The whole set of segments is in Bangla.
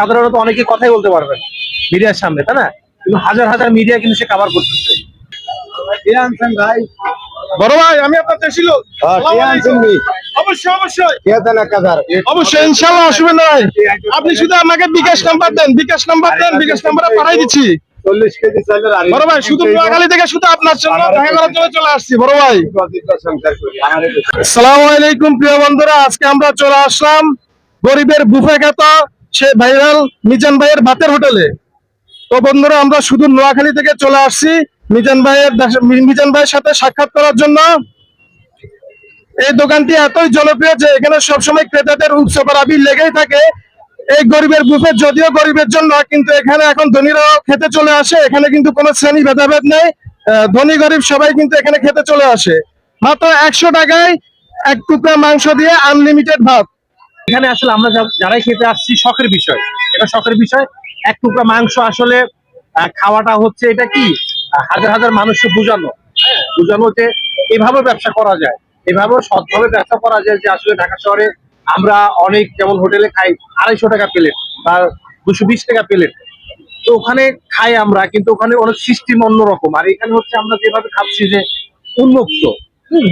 সাধারণত অনেকে কথাই বলতে পারবে না মিডিয়ার সামনে, তাই না? কিন্তু হাজার হাজার মিডিয়া কিন্তু সে কভার করতেছে। ভাই বড় ভাই, আমি আপনার দেশি লোক। অবশ্যই অবশ্যই অবশ্যই, ইনশাআল্লাহ অসুবিধা নাই। আপনি শুধু আমাকে বিকাশ নাম্বার দেন, বিকাশ নাম্বার দেন, বিকাশ নাম্বারে পাঠাই দিচ্ছি। 40 কেজি চালের বড় ভাই, শুধু নোয়াখালী থেকে শুধু আপনার জন্য দেখা করার জন্য চলে আসছি বড় ভাই। আসসালামু আলাইকুম প্রিয় বন্ধুরা, আজকে আমরা চলে আসলাম গরিবের বুফে খ্যাত সে ভাইরাল মিজান ভাইয়ের ভাতের হোটেলে। তো বন্ধুরা, আমরা শুধু নোয়াখালী থেকে চলে আসছি মিজান ভাইয়ের সাথে সাক্ষাৎ করার জন্য। এই দোকানটি এতই জনপ্রিয় যে এখানে সবসময় ক্রেতাদের উৎসবের আবির লেগেই থাকে। এই গরিবের বুফে যদিও গরিবের জন্য, কিন্তু এখানে এখন ধনীরাও খেতে চলে আসে। এখানে কিন্তু কোনো শ্রেণী ভেদাভেদ নেই, ধনী গরিব সবাই কিন্তু এখানে খেতে চলে আসে। মাত্র 100 টাকায় এক টুকরা মাংস দিয়ে আনলিমিটেড ভাত। এখানে আসলে আমরা যারাই খেতে আসছি শখের বিষয়, এটা শখের বিষয়। এক টুকরা মাংস আসলে খাওয়াটা হচ্ছে এটা কি হাজার হাজার মানুষকে বুঝানো, বুঝানো যে এভাবে ব্যবসা করা যায়, এভাবে সৎভাবে ব্যবসা করা যায়। যে আসলে ঢাকা শহরে আমরা অনেক যেমন হোটেলে খাই 250 টাকা প্লেট বা 220 টাকা প্লেট, তো ওখানে খাই আমরা, কিন্তু ওখানে অনেক সিস্টেম অন্যরকম। আর এখানে হচ্ছে আমরা যেভাবে খাচ্ছি যে উন্মুক্ত,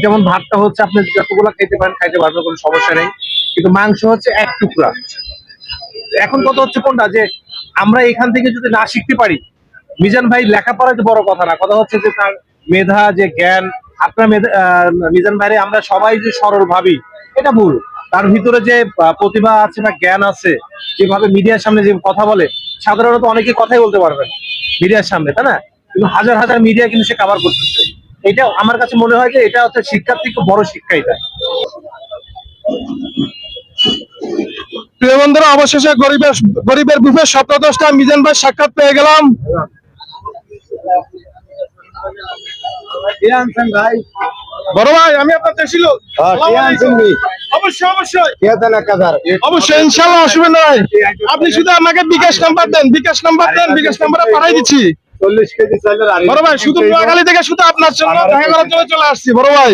যেমন ভাতটা হচ্ছে আপনি যতগুলো খাইতে পারেন খাইতে পারবেন, কোনো সমস্যা নেই। কিন্তু মাংস হচ্ছে এক টুকরা। এখন কথা হচ্ছে কোনটা, যে আমরা এখান থেকে যদি না শিখতে পারি, মিজান ভাই লেখাপড়া যে বড় কথা না, কথা হচ্ছে যে তার মেধা, যে জ্ঞান। আপনার মিজান ভাইরে আমরা সবাই যে সরল ভাবি, এটা ভুল। তার ভিতরে যে প্রতিভা আছে বা জ্ঞান আছে, যেভাবে মিডিয়ার সামনে যে কথা বলে, সাধারণত অনেকে কথাই বলতে পারবে না মিডিয়ার সামনে, তাই না? কিন্তু হাজার হাজার মিডিয়া কিন্তু সে কভার করতেছে। এটা আমার কাছে মনে হয় যে এটা হচ্ছে শিক্ষার থেকে বড় শিক্ষা এটা। প্রিয় বন্ধুরা, অবশেষে গরিবের বুফে স্বপ্নদ্রষ্টা মিজান ভাই সাক্ষাৎ পেয়ে গেলাম। ভাই বড় ভাই, আমি আপনার দেশি লোক। অবশ্যই অবশ্যই অবশ্যই, ইনশাআল্লাহ অসুবিধা নাই। আপনি শুধু আমাকে বিকাশ নাম্বার দেন, বিকাশ নাম্বার দেন, বিকাশ নাম্বারে পাঠাই দিচ্ছি। 40 কেজি চালের বড় ভাই, শুধু নোয়াখালী থেকে শুধু আপনার জন্য দেখা করার জন্য চলে আসছি বড় ভাই।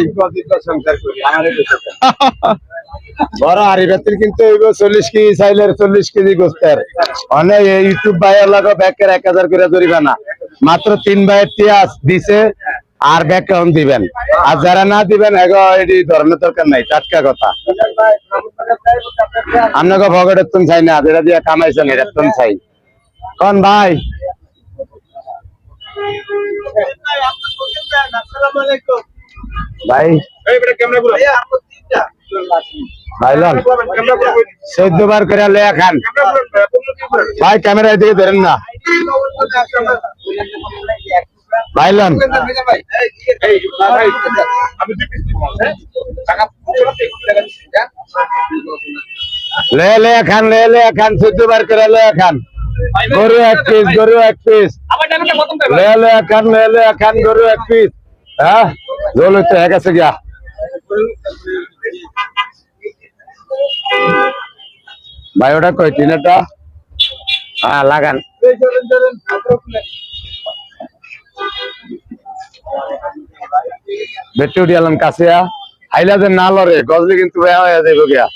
বড় হাড়ি বেতিল কিন্তু 40 কেজি চাইলের 40 কেজি গোস্তের অনেক ইউটিউব ভাইয়ের লাগো ব্যাকের 1000 করে জরিমানা। মাত্র 3 ভাইয়ের টিয়াস দিছে, আর ব্যাক কাউন্ট দিবেন। আর যারা না দিবেন এগো এটি ধরনের দরকার নাই, টাটকা কথা। আপনাকে ভগটের তুমি চাই না, যেটা দিয়ে কামাইছেন এটা তুমি চাই কোন ভাই। ভাই ভাইলান 14 বার করে লেয়া খান ভাই, ক্যামেরায় দিকে ধরেন না ভাইলান। লে খান 14 বার করে লেয়া খান। গরু এক পিস, গরু এক পিস, লে খান গরু এক পিস। হ্যাঁ জল তো হয়ে গেছে গিয়া ভাই, ওটা কই টিনাটা? হ্যাঁ লাগান। বেটে উঠি আলাম কাছে আইলা যে না লড়ে গজলে কিন্তু হয়ে যাবে গিয়া।